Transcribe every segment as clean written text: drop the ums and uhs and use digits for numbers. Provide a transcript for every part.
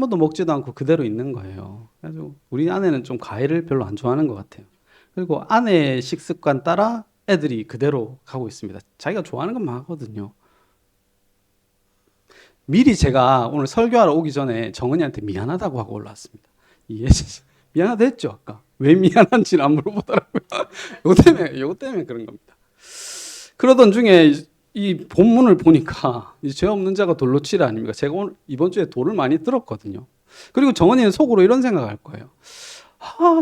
번도 먹지도 않고 그대로 있는 거예요. 그래서 우리 아내는 좀 과일을 별로 안 좋아하는 것 같아요. 그리고 아내의 식습관 따라 애들이 그대로 가고 있습니다. 자기가 좋아하는 것만 하거든요. 미리 제가 오늘 설교하러 오기 전에 정은이한테 미안하다고 하고 올라왔습니다. 미안하다 했죠, 아까. 왜 미안한지는 안 물어보더라고요. 요거 때문에 그런 겁니다. 그러던 중에 이 본문을 보니까 죄 없는 자가 돌로 치라 아닙니까? 제가 오늘 이번 주에 돌을 많이 들었거든요. 그리고 정은이는 속으로 이런 생각할 거예요.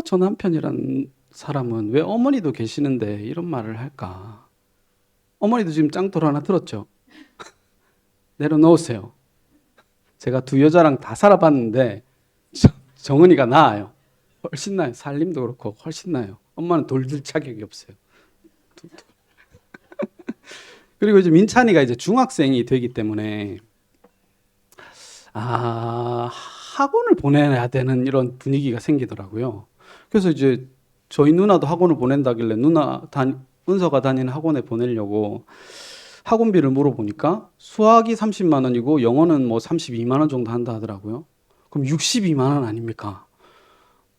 저 남편이란 사람은 왜 어머니도 계시는데 이런 말을 할까? 어머니도 지금 짱돌 하나 들었죠? 내려놓으세요. 제가 두 여자랑 다 살아봤는데 정은이가 나아요. 훨씬 나아요. 살림도 그렇고 훨씬 나아요. 엄마는 돌들 자격이 없어요. 그리고 이제 민찬이가 이제 중학생이 되기 때문에 학원을 보내야 되는 이런 분위기가 생기더라고요. 그래서 이제 저희 누나도 학원을 보낸다길래 은서가 다니는 학원에 보내려고 학원비를 물어보니까 수학이 30만 원이고 영어는 뭐 32만 원 정도 한다 하더라고요. 그럼 62만 원 아닙니까?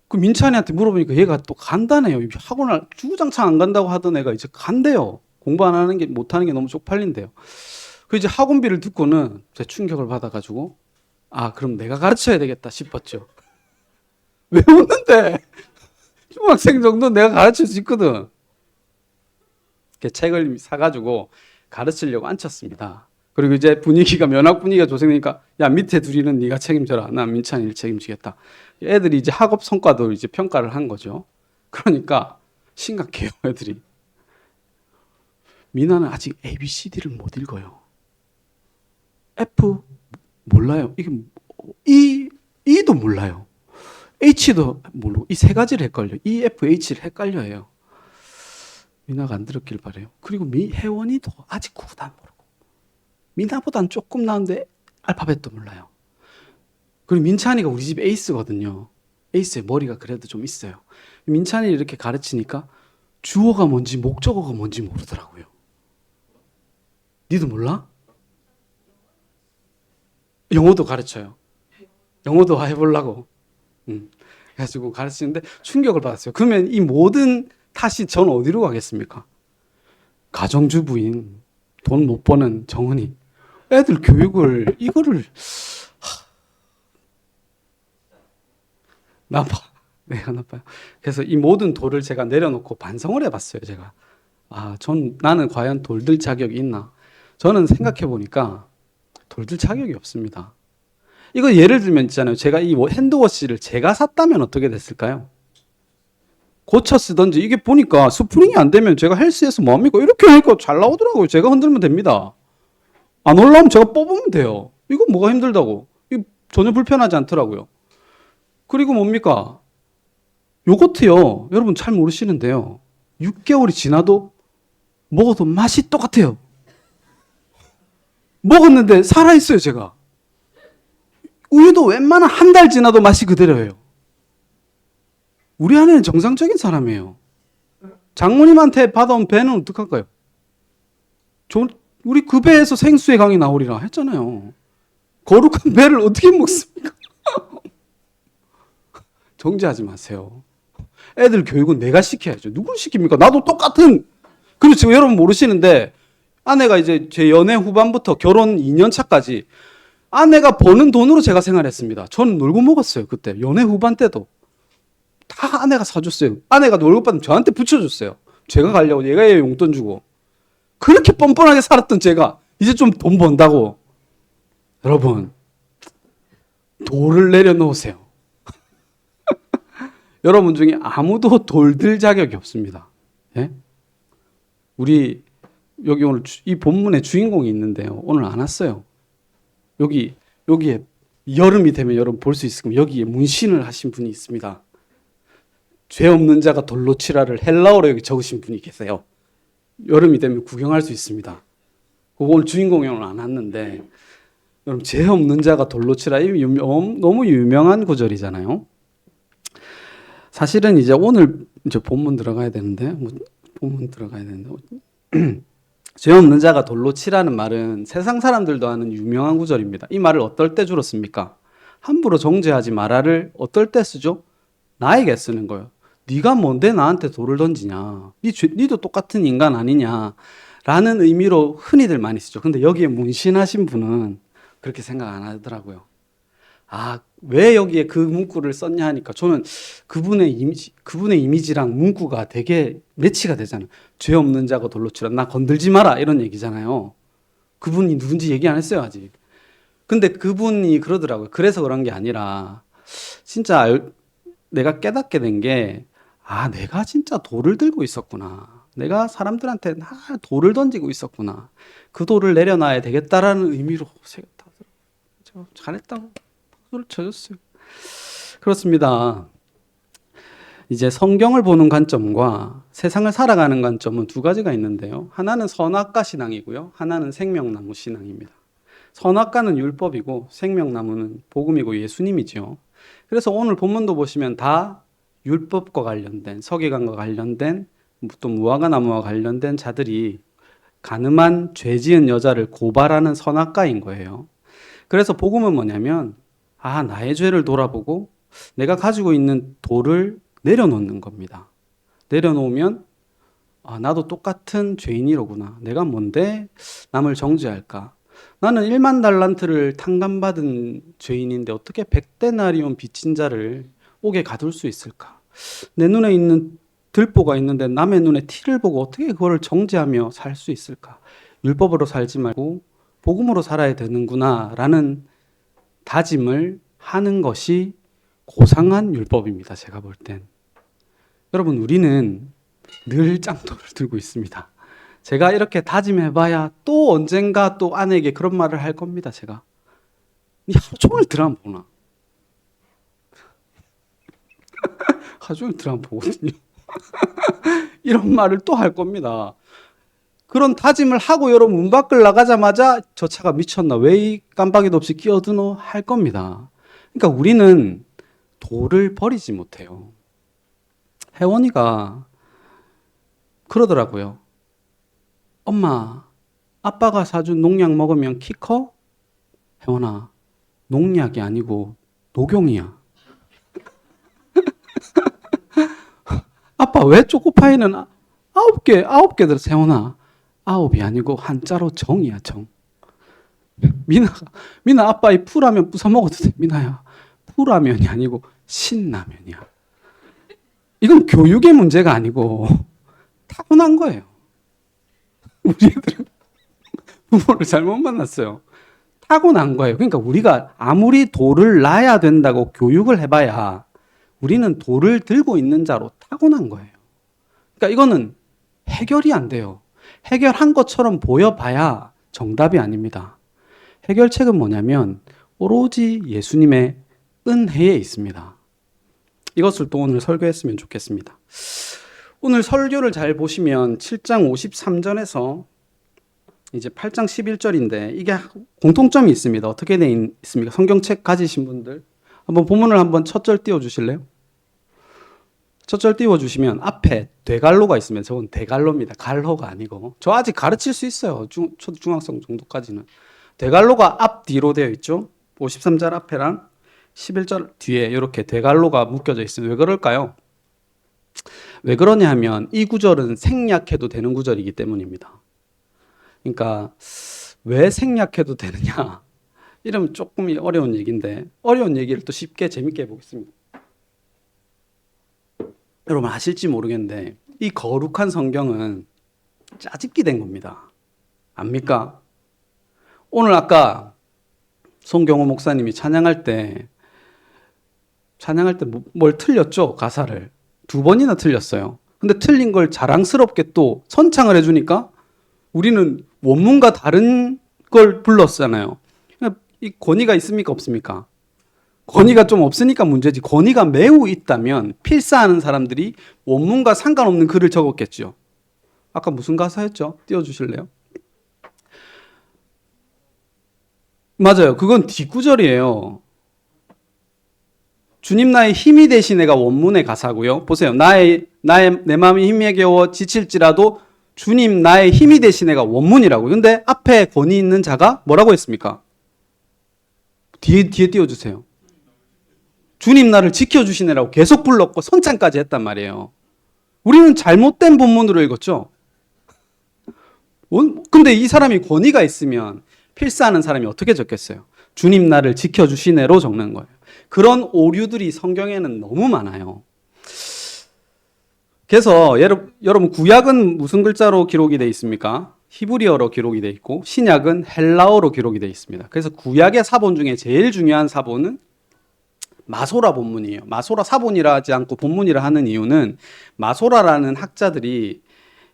그 민찬이한테 물어보니까 얘가 또 간다네요. 학원을 주구장창 안 간다고 하던 애가 이제 간대요. 공부 안 하는 게, 못 하는 게 너무 쪽팔린대요. 그 이제 학원비를 듣고는 제가 충격을 받아가지고, 그럼 내가 가르쳐야 되겠다 싶었죠. 왜 웃는데? 중학생 정도 내가 가르칠 수 있거든. 책을 사가지고 가르치려고 앉혔습니다. 그리고 이제 면학 분위기가 조성되니까, 야, 밑에 둘이는 네가 책임져라. 난 민찬이를 책임지겠다. 애들이 이제 학업 성과도 이제 평가를 한 거죠. 그러니까 심각해요, 애들이. 미나는 아직 ABCD를 못 읽어요. F 몰라요. E도 몰라요. H도 모르고 이 세 가지를 헷갈려. E, F, H를 헷갈려요. 미나가 안 들었길 바래요. 그리고 혜원이도 아직 구도 안 모르고. 미나보단 조금 나은데 알파벳도 몰라요. 그리고 민찬이가 우리 집 에이스거든요. 에이스의 머리가 그래도 좀 있어요. 민찬이를 이렇게 가르치니까 주어가 뭔지 목적어가 뭔지 모르더라고요. 니도 몰라? 영어도 가르쳐요. 영어도 해보려고. 그래가지고 가르치는데 충격을 받았어요. 그러면 이 모든 탓이 전 어디로 가겠습니까? 가정주부인 돈 못 버는 정은이 애들 교육을 이거를 내가 나빠요. 그래서 이 모든 돌을 제가 내려놓고 반성을 해봤어요. 제가 나는 과연 돌들 자격이 있나? 저는 생각해 보니까 돌들 자격이 없습니다. 이거 예를 들면 있잖아요. 제가 이 핸드워시를 제가 샀다면 어떻게 됐을까요? 고쳐 쓰던지 이게 보니까 스프링이 안 되면 제가 헬스에서 뭐합니까? 이렇게 하니까 잘 나오더라고요. 제가 흔들면 됩니다. 안 올라오면 제가 뽑으면 돼요. 이거 뭐가 힘들다고. 이거 전혀 불편하지 않더라고요. 그리고 뭡니까? 요거트요. 여러분 잘 모르시는데요. 6개월이 지나도 먹어도 맛이 똑같아요. 먹었는데 살아있어요, 제가. 우유도 웬만한 한 달 지나도 맛이 그대로예요. 우리 아내는 정상적인 사람이에요. 장모님한테 받아온 배는 어떡할까요? 우리 그 배에서 생수의 강이 나오리라 했잖아요. 거룩한 배를 어떻게 먹습니까? 정죄하지 마세요. 애들 교육은 내가 시켜야죠. 누굴 시킵니까? 나도 똑같은. 그리고 지금 여러분 모르시는데 아내가 이제 제 연애 후반부터 결혼 2년 차까지 아내가 버는 돈으로 제가 생활했습니다. 저는 놀고 먹었어요. 그때 연애 후반 때도 다 아내가 사줬어요. 아내가 놀고 받으면 저한테 붙여줬어요. 제가 가려고 얘가 얘 용돈 주고. 그렇게 뻔뻔하게 살았던 제가 이제 좀 돈 번다고. 여러분 돌을 내려놓으세요. 여러분 중에 아무도 돌들 자격이 없습니다. 예? 우리 여기 오늘 이 본문에 주인공이 있는데요. 오늘 안 왔어요. 여기에 여름이 되면 여러분 볼 수 있을 겁니다. 여기에 문신을 하신 분이 있습니다. 죄 없는 자가 돌로 치라를 헬라어로 여기 적으신 분이 계세요. 여름이 되면 구경할 수 있습니다. 오늘 주인공이 오늘 안 왔는데 여러분 죄 없는 자가 돌로 치라 너무 유명한 구절이잖아요. 사실은 이제 오늘 이제 본문 들어가야 되는데 죄 없는 자가 돌로 치라는 말은 세상 사람들도 아는 유명한 구절입니다. 이 말을 어떨 때 주로 씁니까? 함부로 정죄하지 마라를 어떨 때 쓰죠? 나에게 쓰는 거예요. 네가 뭔데 나한테 돌을 던지냐? 니도 똑같은 인간 아니냐? 라는 의미로 흔히들 많이 쓰죠. 근데 여기에 문신하신 분은 그렇게 생각 안 하더라고요. 아, 왜 여기에 그 문구를 썼냐 하니까 저는 그분의 이미지랑 문구가 되게 매치가 되잖아요. 죄 없는 자가 돌로 치라. 나 건들지 마라. 이런 얘기잖아요. 그분이 누군지 얘기 안 했어요, 아직. 근데 그분이 그러더라고요. 그래서 그런 게 아니라 진짜 내가 깨닫게 된 게 내가 진짜 돌을 들고 있었구나. 내가 사람들한테 돌을 던지고 있었구나. 그 돌을 내려놔야 되겠다라는 의미로 제가 잘했다고 박수를 쳐줬어요. 그렇습니다. 이제 성경을 보는 관점과 세상을 살아가는 관점은 두 가지가 있는데요. 하나는 선악과 신앙이고요. 하나는 생명나무 신앙입니다. 선악과는 율법이고 생명나무는 복음이고 예수님이죠. 그래서 오늘 본문도 보시면 다 율법과 관련된, 서기관과 관련된, 또 무화과 나무와 관련된 자들이 간음한 죄 지은 여자를 고발하는 선악과인 거예요. 그래서 복음은 뭐냐면 나의 죄를 돌아보고 내가 가지고 있는 돌을 내려놓는 겁니다. 내려놓으면 나도 똑같은 죄인이로구나. 내가 뭔데 남을 정죄할까? 나는 1만 달란트를 탕감받은 죄인인데 어떻게 100데나리온 빚진 자를 옥에 가둘 수 있을까? 내 눈에 있는 들보가 있는데 남의 눈에 티를 보고 어떻게 그거를 정죄하며 살 수 있을까? 율법으로 살지 말고 복음으로 살아야 되는구나 라는 다짐을 하는 것이 고상한 율법입니다. 제가 볼 땐. 여러분, 우리는 늘 짱돌을 들고 있습니다. 제가 이렇게 다짐해봐야 또 언젠가 또 아내에게 그런 말을 할 겁니다. 제가. 니 하루 종일 드라마 보나? 하루 종일 드라마 보거든요. 이런 말을 또 할 겁니다. 그런 다짐을 하고 여러분 문 밖을 나가자마자 저 차가 미쳤나? 왜 이 깜빡이도 없이 끼어드노? 할 겁니다. 그러니까 우리는 돌을 버리지 못해요. 혜원이가 그러더라고요. 엄마, 아빠가 사준 농약 먹으면 키 커? 혜원아, 농약이 아니고 녹용이야. 아빠 왜 초코파이는 9개 들었어? 혜원아, 9이 아니고 한자로 정이야, 정. 미나 아빠 이 풀라면 부숴 먹어도 돼. 미나야, 풀라면이 아니고 신라면이야. 이건 교육의 문제가 아니고 타고난 거예요. 우리 애들은 부모를 잘못 만났어요. 타고난 거예요. 그러니까 우리가 아무리 돌을 놔야 된다고 교육을 해봐야 우리는 돌을 들고 있는 자로 타고난 거예요. 그러니까 이거는 해결이 안 돼요. 해결한 것처럼 보여봐야 정답이 아닙니다. 해결책은 뭐냐면 오로지 예수님의 은혜에 있습니다. 이것을 또 오늘 설교했으면 좋겠습니다. 오늘 설교를 잘 보시면 7장 53절에서 이제 8장 11절인데 이게 공통점이 있습니다. 어떻게 되어 있습니까? 성경책 가지신 분들 한번 본문을 한번 첫 절 띄워주실래요? 첫 절 띄워주시면 앞에 되갈로가 있으면 저건 대갈로입니다. 갈로가 아니고 저 아직 가르칠 수 있어요. 초중학생 정도까지는. 되갈로가 앞뒤로 되어 있죠. 53절 앞에랑 11절 뒤에 이렇게 되갈로가 묶여져 있어요. 왜 그럴까요? 왜 그러냐 하면 이 구절은 생략해도 되는 구절이기 때문입니다. 그러니까 왜 생략해도 되느냐? 이러면 조금 어려운 얘기인데 어려운 얘기를 또 쉽게 재밌게 해보겠습니다. 여러분 아실지 모르겠는데 이 거룩한 성경은 짜집기 된 겁니다. 압니까? 오늘 아까 송경호 목사님이 찬양할 때 뭘 틀렸죠? 가사를 2번이나 틀렸어요. 근데 틀린 걸 자랑스럽게 또 선창을 해주니까 우리는 원문과 다른 걸 불렀잖아요. 이 권위가 있습니까? 없습니까? 권위가 좀 없으니까 문제지. 권위가 매우 있다면 필사하는 사람들이 원문과 상관없는 글을 적었겠죠. 아까 무슨 가사였죠? 띄워주실래요? 맞아요. 그건 뒷구절이에요. 주님 나의 힘이 되신 애가 원문의 가사고요. 보세요. 내 마음이 힘에 겨워 지칠지라도 주님 나의 힘이 되신 애가 원문이라고요. 근데 앞에 권위 있는 자가 뭐라고 했습니까? 뒤에 띄워주세요. 주님 나를 지켜주시느라고 계속 불렀고 선창까지 했단 말이에요. 우리는 잘못된 본문으로 읽었죠. 근데 이 사람이 권위가 있으면 필사하는 사람이 어떻게 적겠어요? 주님 나를 지켜주시네로 적는 거예요. 그런 오류들이 성경에는 너무 많아요. 그래서 여러분 구약은 무슨 글자로 기록이 되어 있습니까? 히브리어로 기록이 되어 있고 신약은 헬라어로 기록이 되어 있습니다. 그래서 구약의 사본 중에 제일 중요한 사본은 마소라 본문이에요. 마소라 사본이라 하지 않고 본문이라 하는 이유는 마소라라는 학자들이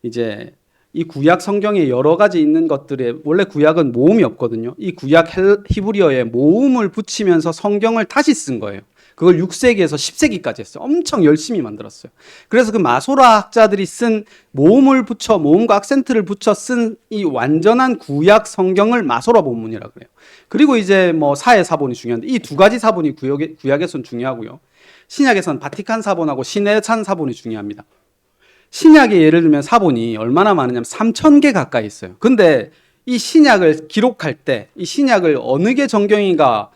이제 이 구약 성경에 여러 가지 있는 것들에 원래 구약은 모음이 없거든요. 이 구약 히브리어에 모음을 붙이면서 성경을 다시 쓴 거예요. 그걸 6세기에서 10세기까지 했어요. 엄청 열심히 만들었어요. 그래서 그 마소라 학자들이 쓴 모음과 악센트를 붙여 쓴 이 완전한 구약 성경을 마소라 본문이라고 그래요. 그리고 이제 뭐 사회 사본이 중요한데 이 두 가지 사본이 구약에서는 중요하고요. 신약에서는 바티칸 사본하고 시내산 사본이 중요합니다. 신약에 예를 들면 사본이 얼마나 많으냐면 3,000개 가까이 있어요. 근데 이 신약을 기록할 때 이 신약을 어느 게 정경인가,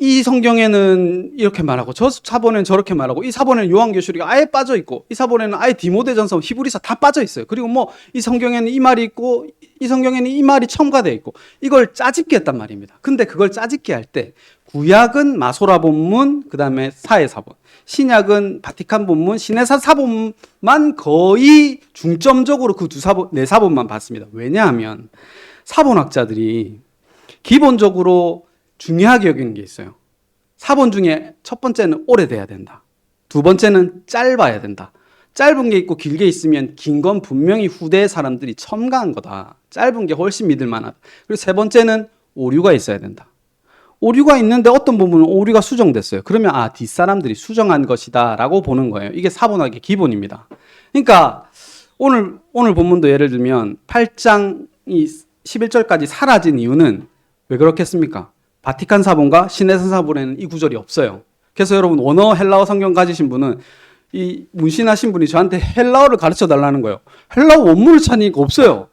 이 성경에는 이렇게 말하고 저 사본에는 저렇게 말하고 이 사본에는 요한계시록이 아예 빠져 있고 이 사본에는 아예 디모데전서, 히브리서 다 빠져 있어요. 그리고 뭐 이 성경에는 이 말이 있고 이 성경에는 이 말이 첨가되어 있고 이걸 짜집기 했단 말입니다. 근데 그걸 짜집기 할 때 구약은 마소라 본문, 그다음에 사회 사본, 신약은 바티칸 본문, 시내산 사본만 거의 중점적으로 그 네 사본만 봤습니다. 왜냐하면 사본학자들이 기본적으로 중요하게 여기는 게 있어요. 사본 중에 첫 번째는 오래돼야 된다. 두 번째는 짧아야 된다. 짧은 게 있고 길게 있으면 긴 건 분명히 후대 사람들이 첨가한 거다. 짧은 게 훨씬 믿을 만하다. 그리고 세 번째는 오류가 있어야 된다. 오류가 있는데 어떤 부분은 오류가 수정됐어요. 그러면 뒷사람들이 수정한 것이다 라고 보는 거예요. 이게 사본학의 기본입니다. 그러니까 오늘 본문도 예를 들면 8장이 11절까지 사라진 이유는 왜 그렇겠습니까? 바티칸 사본과 시내산 사본에는 이 구절이 없어요. 그래서 여러분 원어 헬라어 성경 가지신 분은 이 문신하신 분이 저한테 헬라어를 가르쳐 달라는 거예요. 헬라어 원문을 찾으니까 없어요.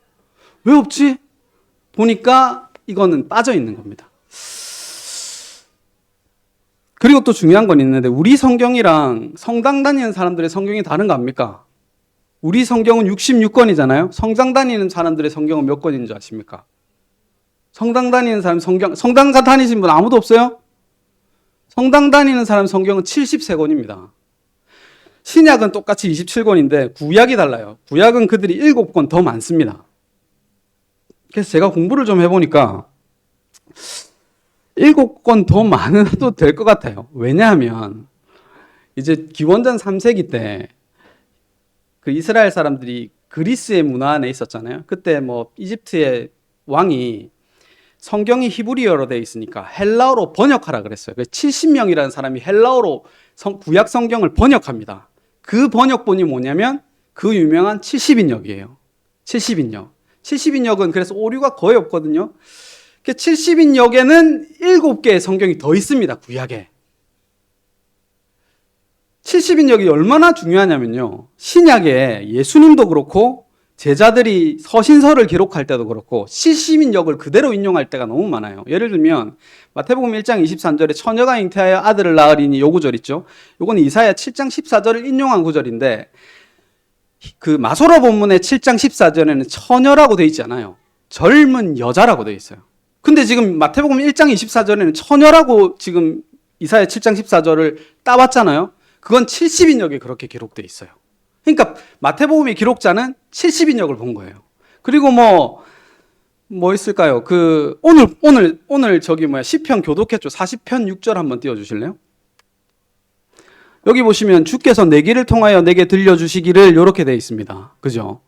왜 없지? 보니까 이거는 빠져 있는 겁니다. 그리고 또 중요한 건 있는데 우리 성경이랑 성당 다니는 사람들의 성경이 다른 거 압니까? 우리 성경은 66권이잖아요. 성당 다니는 사람들의 성경은 몇 권인 줄 아십니까? 성당 다니는 사람 성당 다니신 분 아무도 없어요? 성당 다니는 사람 성경은 73권입니다. 신약은 똑같이 27권인데 구약이 달라요. 구약은 그들이 7권 더 많습니다. 그래서 제가 공부를 좀 해보니까 7권 더 많아도 될 것 같아요. 왜냐하면 이제 기원전 3세기 때 그 이스라엘 사람들이 그리스의 문화 안에 있었잖아요. 그때 뭐 이집트의 왕이 성경이 히브리어로 되어 있으니까 헬라어로 번역하라 그랬어요. 70명이라는 사람이 헬라어로 구약 성경을 번역합니다. 그 번역본이 뭐냐면 그 유명한 70인역이에요. 70인역. 70인역은 그래서 오류가 거의 없거든요. 70인역에는 7개의 성경이 더 있습니다. 구약에. 70인역이 얼마나 중요하냐면요. 신약에 예수님도 그렇고 제자들이 서신서를 기록할 때도 그렇고 70인역을 그대로 인용할 때가 너무 많아요. 예를 들면 마태복음 1장 23절에 처녀가 잉태하여 아들을 낳으리니 요 구절 있죠. 요건 이사야 7장 14절을 인용한 구절인데 그 마소라 본문의 7장 14절에는 처녀라고 되어 있지 않아요. 젊은 여자라고 되어 있어요. 근데 지금 마태복음 1장 24절에는 처녀라고 지금 이사야 7장 14절을 따왔잖아요. 그건 70인역에 그렇게 기록되어 있어요. 그러니까 마태복음의 기록자는 70인역을 본 거예요. 그리고 뭐 있을까요? 오늘 시편 교독했죠. 40편 6절 한번 띄워 주실래요? 여기 보시면 주께서 내 길을 통하여 내게 들려주시기를 이렇게 되어 있습니다. 그죠?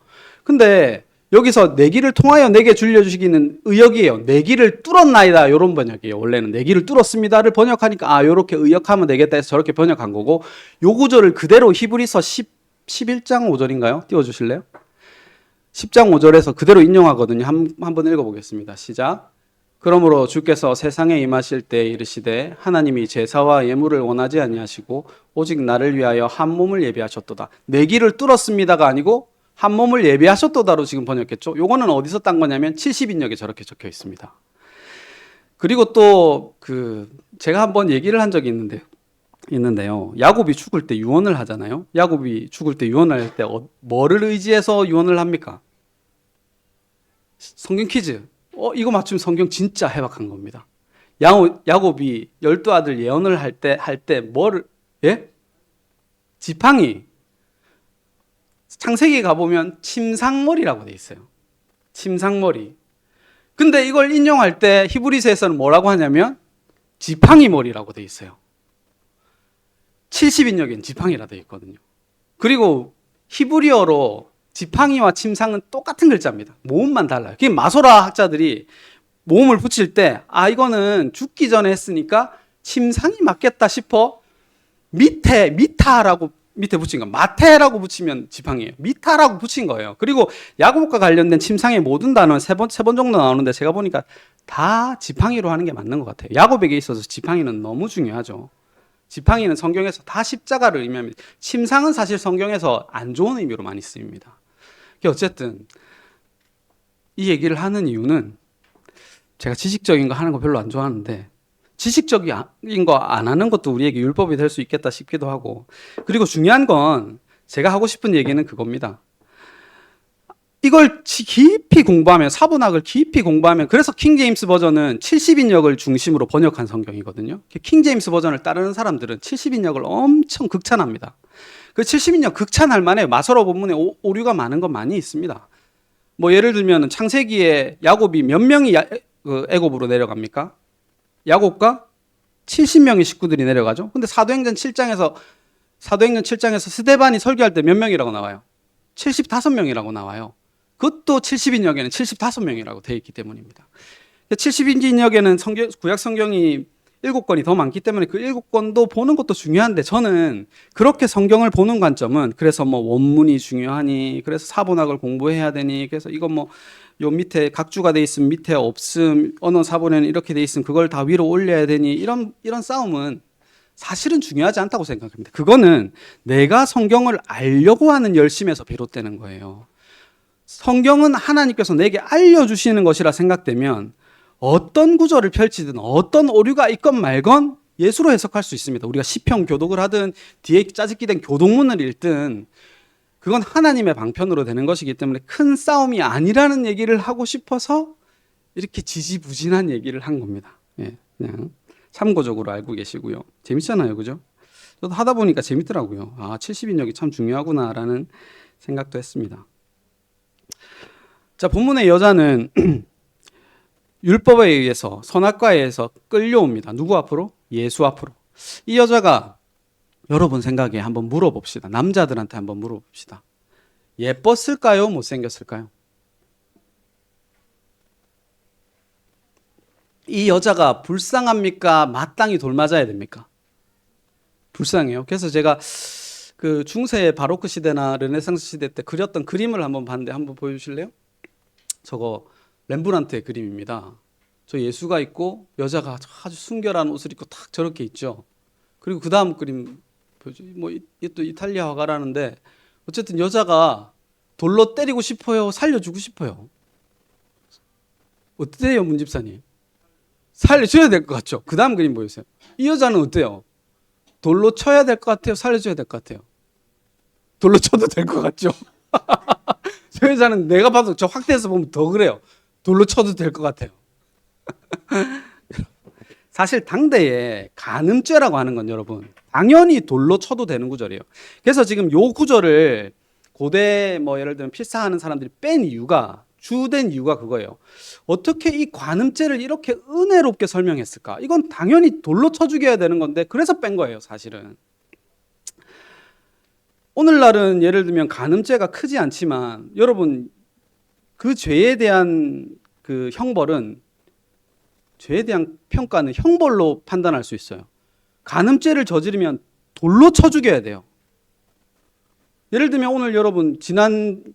근데 여기서 내 길을 통하여 내게 들려주시기는 의역이에요. 내 길을 뚫었나이다 이런 번역이에요. 원래는 내 길을 뚫었습니다를 번역하니까 이렇게 의역하면 되겠다 해서 저렇게 번역한 거고 요 구절을 그대로 히브리서 11장 5절인가요? 띄워주실래요? 10장 5절에서 그대로 인용하거든요. 한번 읽어보겠습니다. 시작. 그러므로 주께서 세상에 임하실 때 이르시되 하나님이 제사와 예물을 원하지 아니하시고 오직 나를 위하여 한 몸을 예비하셨도다. 내 길을 뚫었습니다가 아니고 한 몸을 예비하셨도다로 지금 번역했죠. 요거는 어디서 딴 거냐면 70인역에 저렇게 적혀 있습니다. 그리고 또 제가 한번 얘기를 한 적이 있는데 있는데요. 야곱이 죽을 때 유언을 하잖아요. 야곱이 죽을 때 유언을 할 때 뭐를 의지해서 유언을 합니까? 성경 퀴즈. 이거 맞추면 성경 진짜 해박한 겁니다. 야곱이 12아들 예언을 할 때 뭐를, 예? 지팡이. 창세기 가보면 침상머리라고 돼 있어요. 침상머리. 근데 이걸 인용할 때 히브리서에서는 뭐라고 하냐면 지팡이 머리라고 돼 있어요. 70인역엔 지팡이라 돼 있거든요. 그리고 히브리어로 지팡이와 침상은 똑같은 글자입니다. 모음만 달라요. 그게 마소라 학자들이 모음을 붙일 때 이거는 죽기 전에 했으니까 침상이 맞겠다 싶어 미타라고 밑에 붙인 거, 마테라고 붙이면 지팡이에요. 미타라고 붙인 거예요. 그리고 야곱과 관련된 침상의 모든 단어는 세 번 정도 나오는데 제가 보니까 다 지팡이로 하는 게 맞는 것 같아요. 야곱에게 있어서 지팡이는 너무 중요하죠. 지팡이는 성경에서 다 십자가를 의미합니다. 침상은 사실 성경에서 안 좋은 의미로 많이 쓰입니다. 어쨌든 이 얘기를 하는 이유는 제가 지식적인 거 하는 거 별로 안 좋아하는데 지식적인 거 안 하는 것도 우리에게 율법이 될 수 있겠다 싶기도 하고, 그리고 중요한 건 제가 하고 싶은 얘기는 그겁니다. 이걸 깊이 공부하면, 사본학을 깊이 공부하면, 그래서 킹제임스 버전은 70인역을 중심으로 번역한 성경이거든요. 킹제임스 버전을 따르는 사람들은 70인역을 엄청 극찬합니다. 그 70인역 극찬할 만해요. 마소라 본문에 오류가 많은 건 많이 있습니다. 뭐 예를 들면 창세기에 야곱이 몇 명이 애굽으로 내려갑니까? 야곱과 70명의 식구들이 내려가죠. 근데 사도행전 7장에서 스데반이 설교할 때 몇 명이라고 나와요? 75명이라고 나와요. 그것도 70인역에는 75명이라고 되어 있기 때문입니다. 70인역에는 구약 성경이 7권이 더 많기 때문에 그 7권도 보는 것도 중요한데, 저는 그렇게 성경을 보는 관점은, 그래서 뭐 원문이 중요하니, 그래서 사본학을 공부해야 되니, 그래서 이건 뭐 요 밑에 각주가 돼 있으면 밑에 없음, 언어 사본에는 이렇게 돼 있으면 그걸 다 위로 올려야 되니, 이런 싸움은 사실은 중요하지 않다고 생각합니다. 그거는 내가 성경을 알려고 하는 열심에서 비롯되는 거예요. 성경은 하나님께서 내게 알려주시는 것이라 생각되면 어떤 구절을 펼치든 어떤 오류가 있건 말건 예수로 해석할 수 있습니다. 우리가 시편 교독을 하든 뒤에 짜집기 된 교독문을 읽든 그건 하나님의 방편으로 되는 것이기 때문에 큰 싸움이 아니라는 얘기를 하고 싶어서 이렇게 지지부진한 얘기를 한 겁니다. 그냥 참고적으로 알고 계시고요. 재밌잖아요, 그죠? 저도 하다 보니까 재밌더라고요. 70인역이 참 중요하구나라는 생각도 했습니다. 자, 본문의 여자는 율법에 의해서, 선악과에 의해서 끌려옵니다. 누구 앞으로? 예수 앞으로. 이 여자가 여러분 생각에 한번 물어봅시다. 남자들한테 한번 물어봅시다. 예뻤을까요? 못생겼을까요? 이 여자가 불쌍합니까? 마땅히 돌맞아야 됩니까? 불쌍해요. 그래서 제가 그 중세 바로크 시대나 르네상스 시대 때 그렸던 그림을 한번 봤는데 한번 보여주실래요? 저거 렘브란트의 그림입니다. 저 예수가 있고 여자가 아주 순결한 옷을 입고 탁 저렇게 있죠. 그리고 그 다음 그림 뭐 이것도 이탈리아 화가라는데, 어쨌든 여자가 돌로 때리고 싶어요, 살려주고 싶어요? 어때요, 문 집사님? 살려줘야 될 것 같죠? 그 다음 그림 보여주세요. 이 여자는 어때요? 돌로 쳐야 될 것 같아요, 살려줘야 될 것 같아요? 돌로 쳐도 될 것 같죠? 저 여자는 내가 봐도 저 확대해서 보면 더 그래요. 돌로 쳐도 될 것 같아요. 사실 당대에 간음죄라고 하는 건 여러분 당연히 돌로 쳐도 되는 구절이에요. 그래서 지금 요 구절을 고대 뭐 예를 들면 필사하는 사람들이 뺀 이유가, 주된 이유가 그거예요. 어떻게 이 간음죄를 이렇게 은혜롭게 설명했을까? 이건 당연히 돌로 쳐 죽여야 되는 건데 그래서 뺀 거예요, 사실은. 오늘날은 예를 들면 간음죄가 크지 않지만 여러분 그 죄에 대한 그 형벌은, 죄에 대한 평가는 형벌로 판단할 수 있어요. 간음죄를 저지르면 돌로 쳐 죽여야 돼요. 예를 들면 오늘 여러분 지난주인가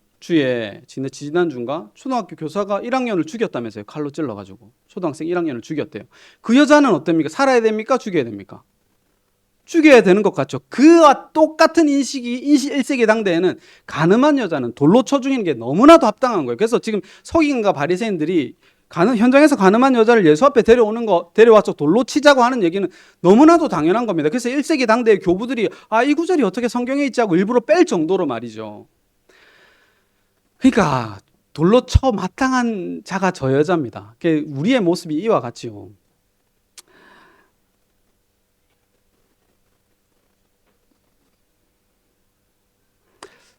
초등학교 교사가 1학년을 죽였다면서요. 칼로 찔러가지고 초등학생 1학년을 죽였대요. 그 여자는 어떻습니까? 살아야 됩니까? 죽여야 됩니까? 죽여야 되는 것 같죠. 그와 똑같은 인식이 1세기 당대에는 가늠한 여자는 돌로 쳐 죽이는 게 너무나도 합당한 거예요. 그래서 지금 서기관과 바리새인들이 현장에서 가늠한 여자를 예수 앞에 데려와서 돌로 치자고 하는 얘기는 너무나도 당연한 겁니다. 그래서 1세기 당대의 교부들이 이 구절이 어떻게 성경에 있지 하고 일부러 뺄 정도로 말이죠. 그러니까 돌로 쳐 마땅한 자가 저 여자입니다. 우리의 모습이 이와 같지요.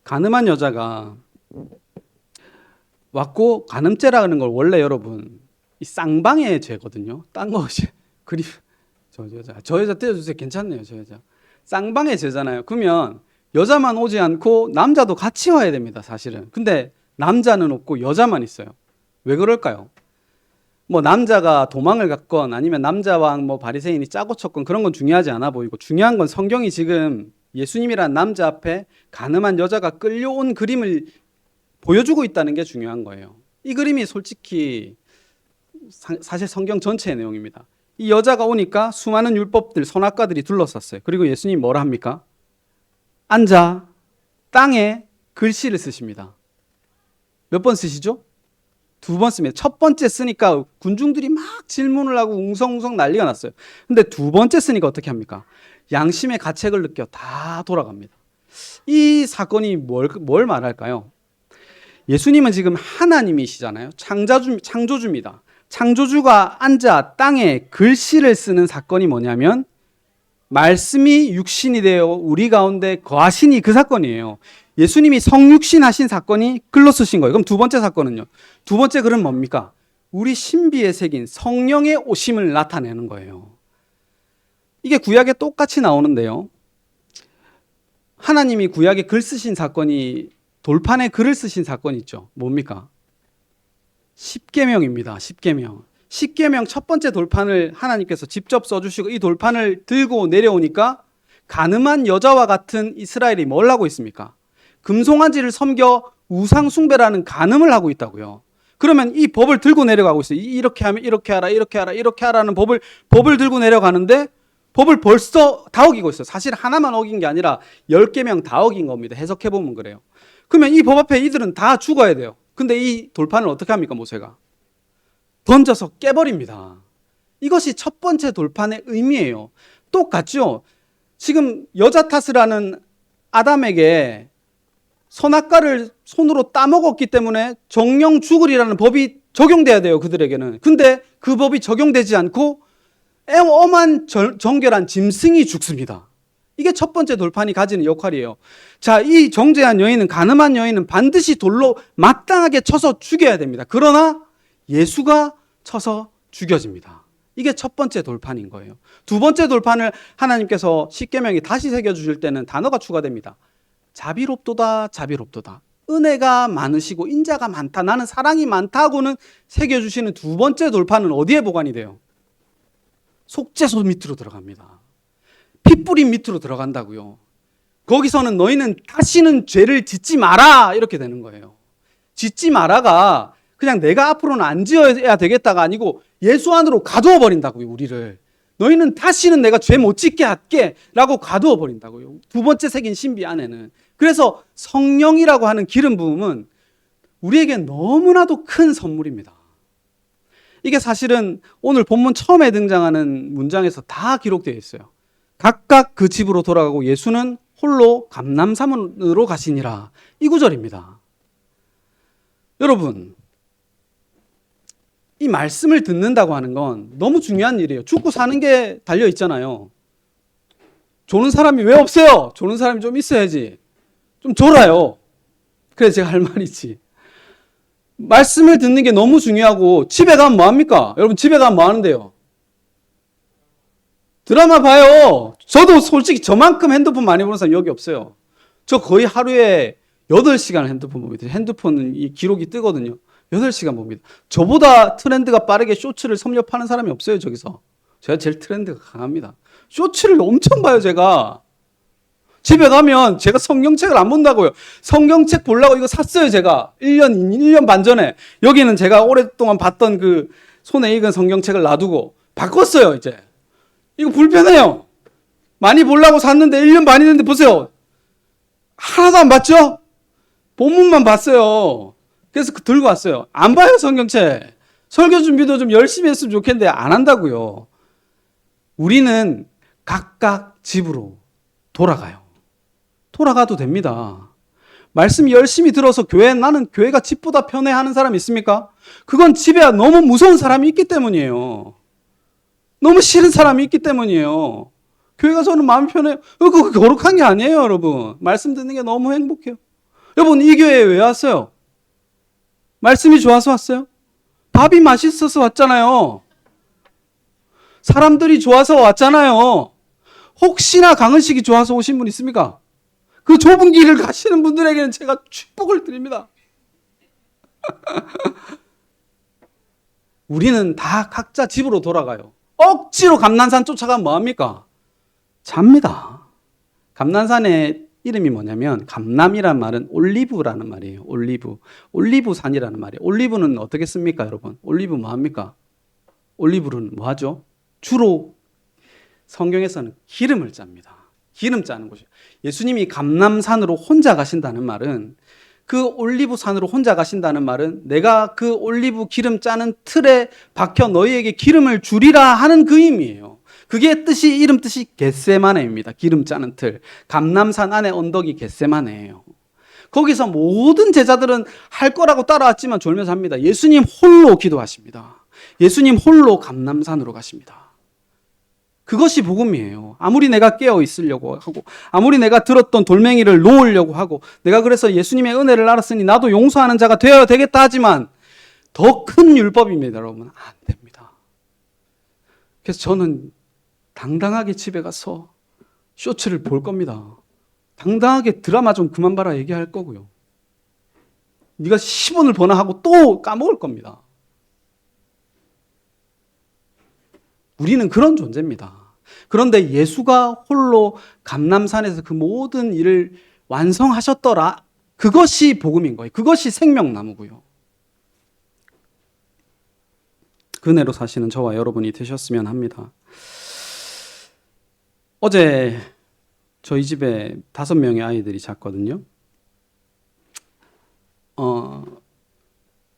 가늠한 여자가 왔고, 간음죄라는 걸 원래 여러분 이 쌍방의 죄거든요. 딴 것이 그리 저 여자 떼어주세요. 괜찮네요. 저 여자 쌍방의 죄잖아요. 그러면 여자만 오지 않고 남자도 같이 와야 됩니다. 사실은. 근데 남자는 없고 여자만 있어요. 왜 그럴까요? 뭐 남자가 도망을 갔건 아니면 남자와 뭐 바리새인이 짜고 쳤건 그런 건 중요하지 않아 보이고, 중요한 건 성경이 지금 예수님이란 남자 앞에 가늠한 여자가 끌려온 그림을 보여주고 있다는 게 중요한 거예요. 이 그림이 솔직히 사실 성경 전체의 내용입니다. 이 여자가 오니까 수많은 율법들, 선악과들이 둘러쌌어요. 그리고 예수님이 뭐라 합니까? 앉아 땅에 글씨를 쓰십니다. 몇 번 쓰시죠? 2번 씁니다. 첫 번째 쓰니까 군중들이 막 질문을 하고 웅성웅성 난리가 났어요. 근데 2번째 쓰니까 어떻게 합니까? 양심의 가책을 느껴 다 돌아갑니다. 이 사건이 뭘 말할까요? 예수님은 지금 하나님이시잖아요. 창조주입니다. 창조주가 앉아 땅에 글씨를 쓰는 사건이 뭐냐면 말씀이 육신이 되어 우리 가운데 거하시니 그 사건이에요. 예수님이 성육신 하신 사건이 글로 쓰신 거예요. 그럼 2번째 사건은요? 2번째 글은 뭡니까? 우리 신비에 새긴 성령의 오심을 나타내는 거예요. 이게 구약에 똑같이 나오는데요. 하나님이 구약에 글 쓰신 사건이, 돌판에 글을 쓰신 사건이 있죠. 뭡니까? 십계명입니다. 십계명 첫 번째 돌판을 하나님께서 직접 써주시고 이 돌판을 들고 내려오니까 가늠한 여자와 같은 이스라엘이 뭘 하고 있습니까? 금송아지를 섬겨 우상숭배라는 간음을 하고 있다고요. 그러면 이 법을 들고 내려가고 있어요. 이렇게 하면 이렇게 하라, 이렇게 하라, 이렇게 하라는 법을 들고 내려가는데 법을 벌써 다 어기고 있어요. 사실 하나만 어긴 게 아니라 10계명 다 어긴 겁니다. 해석해보면 그래요. 그러면 이 법 앞에 이들은 다 죽어야 돼요. 근데 이 돌판을 어떻게 합니까, 모세가? 던져서 깨버립니다. 이것이 첫 번째 돌판의 의미예요. 똑같죠? 지금 여자 탓을 하는 아담에게 선악과를 손으로 따먹었기 때문에 정령 죽으리라는 법이 적용돼야 돼요, 그들에게는. 근데 그 법이 적용되지 않고 엄한 정결한 짐승이 죽습니다. 이게 첫 번째 돌판이 가지는 역할이에요. 자, 이 정죄한 여인은, 가늠한 여인은 반드시 돌로 마땅하게 쳐서 죽여야 됩니다. 그러나 예수가 쳐서 죽여집니다. 이게 첫 번째 돌판인 거예요. 2번째 돌판을 하나님께서 십계명에 다시 새겨주실 때는 단어가 추가됩니다. 자비롭도다, 자비롭도다. 은혜가 많으시고 인자가 많다, 나는 사랑이 많다고는 새겨주시는 2번째 돌판은 어디에 보관이 돼요? 속죄소 밑으로 들어갑니다. 핏뿌림 밑으로 들어간다고요. 거기서는 너희는 다시는 죄를 짓지 마라 이렇게 되는 거예요. 짓지 마라가 그냥 내가 앞으로는 안 지어야 되겠다가 아니고 예수 안으로 가두어 버린다고요. 우리를. 너희는 다시는 내가 죄 못 짓게 할게 라고 가두어 버린다고요. 2번째 새긴 신비 안에는. 그래서 성령이라고 하는 기름 부음은 우리에게 너무나도 큰 선물입니다. 이게 사실은 오늘 본문 처음에 등장하는 문장에서 다 기록되어 있어요. 각각 그 집으로 돌아가고 예수는 홀로 감람산으로 가시니라. 이 구절입니다. 여러분, 이 말씀을 듣는다고 하는 건 너무 중요한 일이에요. 죽고 사는 게 달려 있잖아요. 조는 사람이 왜 없어요? 조는 사람이 좀 있어야지. 좀 졸아요. 그래서 제가 할 말이지. 말씀을 듣는 게 너무 중요하고, 집에 가면 뭐 합니까? 여러분, 집에 가면 뭐 하는데요? 드라마 봐요. 저도 솔직히 저만큼 핸드폰 많이 보는 사람 여기 없어요. 저 거의 하루에 8시간 핸드폰 봅니다. 핸드폰은 이 기록이 뜨거든요. 8시간 봅니다. 저보다 트렌드가 빠르게 쇼츠를 섭렵하는 사람이 없어요, 저기서. 제가 제일 트렌드가 강합니다. 쇼츠를 엄청 봐요, 제가. 집에 가면 제가 성경책을 안 본다고요. 성경책 보려고 이거 샀어요, 제가. 1년 반 전에. 여기는 제가 오랫동안 봤던 그 손에 익은 성경책을 놔두고 바꿨어요, 이제. 이거 불편해요. 많이 보려고 샀는데 1년 반이 됐는데 보세요. 하나도 안 봤죠? 본문만 봤어요. 그래서 들고 왔어요. 안 봐요, 성경책. 설교 준비도 좀 열심히 했으면 좋겠는데 안 한다고요. 우리는 각각 집으로 돌아가요. 돌아가도 됩니다. 말씀 열심히 들어서 나는 교회가 집보다 편해 하는 사람 있습니까? 그건 집에 너무 무서운 사람이 있기 때문이에요. 너무 싫은 사람이 있기 때문이에요. 교회 가서는 마음이 편해요. 그거 거룩한 게 아니에요, 여러분. 말씀 듣는 게 너무 행복해요. 여러분, 이 교회에 왜 왔어요? 말씀이 좋아서 왔어요? 밥이 맛있어서 왔잖아요. 사람들이 좋아서 왔잖아요. 혹시나 강은식이 좋아서 오신 분 있습니까? 그 좁은 길을 가시는 분들에게는 제가 축복을 드립니다. 우리는 다 각자 집으로 돌아가요. 억지로 감난산 쫓아가면 뭐합니까? 잡니다. 감난산의 이름이 뭐냐면 감남이란 말은 올리브라는 말이에요. 올리브산이라는 말이에요. 올리브는 어떻게 씁니까, 여러분? 올리브 뭐합니까? 올리브는 뭐하죠? 주로 성경에서는 기름을 짭니다. 기름 짜는 곳이에요. 예수님이 감남산으로 혼자 가신다는 말은, 그 올리브산으로 혼자 가신다는 말은 내가 그 올리브 기름 짜는 틀에 박혀 너희에게 기름을 주리라 하는 그 의미예요. 그게 이름 뜻이 겟세마네입니다. 기름 짜는 틀. 감남산 안에 언덕이 겟세마네예요. 거기서 모든 제자들은 할 거라고 따라왔지만 졸면서 합니다. 예수님 홀로 기도하십니다. 예수님 홀로 감남산으로 가십니다. 그것이 복음이에요. 아무리 내가 깨어 있으려고 하고, 아무리 내가 들었던 돌멩이를 놓으려고 하고, 내가 그래서 예수님의 은혜를 알았으니 나도 용서하는 자가 되어야 되겠다 하지만 더 큰 율법입니다, 여러분. 안 됩니다. 그래서 저는 당당하게 집에 가서 쇼츠를 볼 겁니다. 당당하게 드라마 좀 그만 봐라 얘기할 거고요. 네가 10원을 버나 하고 또 까먹을 겁니다. 우리는 그런 존재입니다. 그런데 예수가 홀로 감람산에서 그 모든 일을 완성하셨더라. 그것이 복음인 거예요. 그것이 생명나무고요. 그 은혜로 사시는 저와 여러분이 되셨으면 합니다. 어제 저희 집에 5명의 아이들이 잤거든요.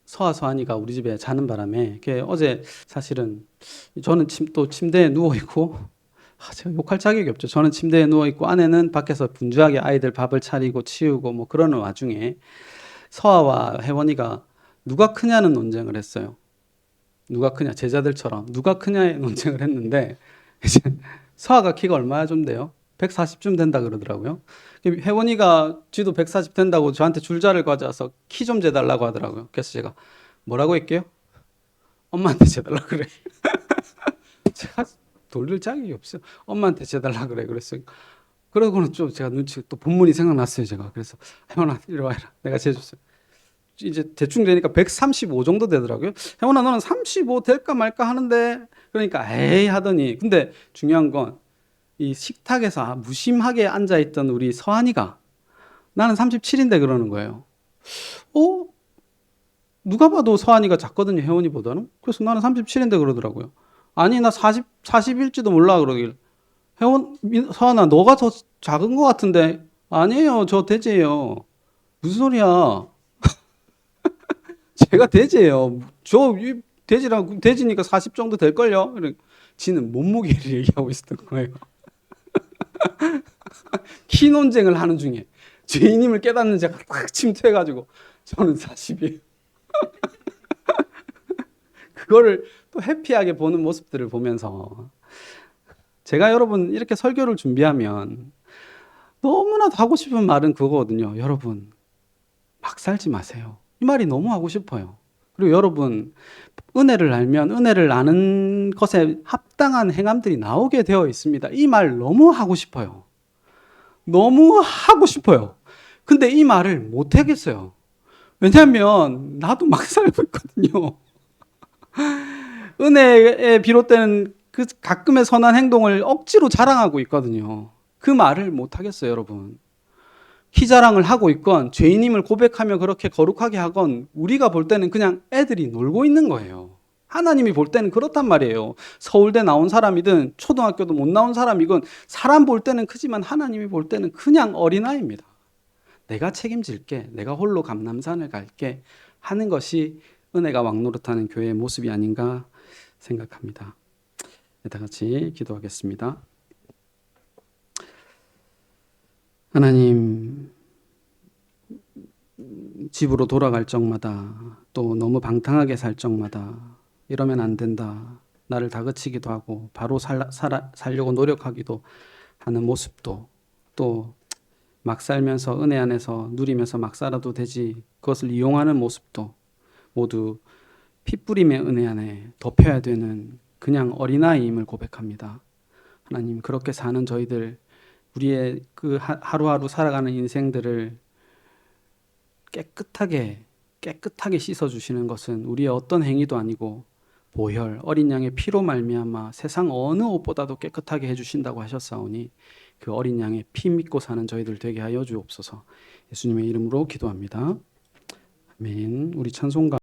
서아 서한이가 우리 집에 자는 바람에 어제 사실은 저는 또 침대에 누워있고, 제가 욕할 자격이 없죠. 저는 침대에 누워있고 아내는 밖에서 분주하게 아이들 밥을 차리고 치우고 뭐 그러는 와중에 서아와 혜원이가 누가 크냐는 논쟁을 했어요. 누가 크냐, 제자들처럼 누가 크냐의 논쟁을 했는데, 이제 서아가 키가 얼마나 좀 돼요? 140쯤 된다 그러더라고요. 혜원이가 지도 140 된다고 저한테 줄자를 가져와서 키 좀 재달라고 하더라고요. 그래서 제가 뭐라고 했게요? 엄마한테 재달라 그래. 제가 돌릴 자격이 없어요. 엄마한테 재달라 그래. 그랬어요. 그러고는 좀 제가 또 본문이 생각났어요. 제가 그래서 혜원아 이리 와라. 내가 재줬어요. 이제 대충 되니까 135 정도 되더라고요. 혜원아 너는 35 될까 말까 하는데, 그러니까 에이 하더니, 근데 중요한 건 이 식탁에서 무심하게 앉아있던 우리 서한이가 나는 37인데 그러는 거예요. 누가 봐도 서한이가 작거든요, 혜원이보다는. 그래서 나는 37인데 그러더라고요. 아니 나 40일지도 몰라 그러길. 서한아 너가 더 작은 것 같은데. 아니에요, 저 대제예요. 무슨 소리야. 제가 대제예요. 저 돼지니까 40 정도 될걸요. 지는 몸무게를 얘기하고 있었던 거예요. 키 논쟁을 하는 중에 죄인임을 깨닫는 제가 딱 침투해가지고 저는 40이에요. 그거를 또 해피하게 보는 모습들을 보면서 제가 여러분 이렇게 설교를 준비하면 너무나도 하고 싶은 말은 그거거든요. 여러분 막 살지 마세요. 이 말이 너무 하고 싶어요. 그리고 여러분 은혜를 알면 은혜를 아는 것에 합당한 행함들이 나오게 되어 있습니다. 이 말 너무 하고 싶어요. 너무 하고 싶어요. 근데 이 말을 못 하겠어요. 왜냐하면 나도 막 살고 있거든요. 은혜에 비롯되는 그 가끔의 선한 행동을 억지로 자랑하고 있거든요. 그 말을 못 하겠어요, 여러분. 키 자랑을 하고 있건 죄인임을 고백하며 그렇게 거룩하게 하건 우리가 볼 때는 그냥 애들이 놀고 있는 거예요. 하나님이 볼 때는 그렇단 말이에요. 서울대 나온 사람이든 초등학교도 못 나온 사람이건 사람 볼 때는 크지만 하나님이 볼 때는 그냥 어린아이입니다. 내가 책임질게, 내가 홀로 감람산을 갈게 하는 것이 은혜가 왕노릇하는 교회의 모습이 아닌가 생각합니다. 다 같이 기도하겠습니다. 하나님, 집으로 돌아갈 적마다 또 너무 방탕하게 살 적마다 이러면 안 된다. 나를 다그치기도 하고 바로 살려고 노력하기도 하는 모습도 또 막 살면서 은혜 안에서 누리면서 막 살아도 되지 그것을 이용하는 모습도 모두 피 뿌림의 은혜 안에 덮여야 되는 그냥 어린아이임을 고백합니다. 하나님, 그렇게 사는 저희들, 우리의 그 하루하루 살아가는 인생들을 깨끗하게 씻어주시는 것은 우리의 어떤 행위도 아니고 보혈 어린 양의 피로 말미암아 세상 어느 옷보다도 깨끗하게 해주신다고 하셨사오니 그 어린 양의 피 믿고 사는 저희들 되게 하여 주옵소서. 예수님의 이름으로 기도합니다. 아멘. 우리 찬송가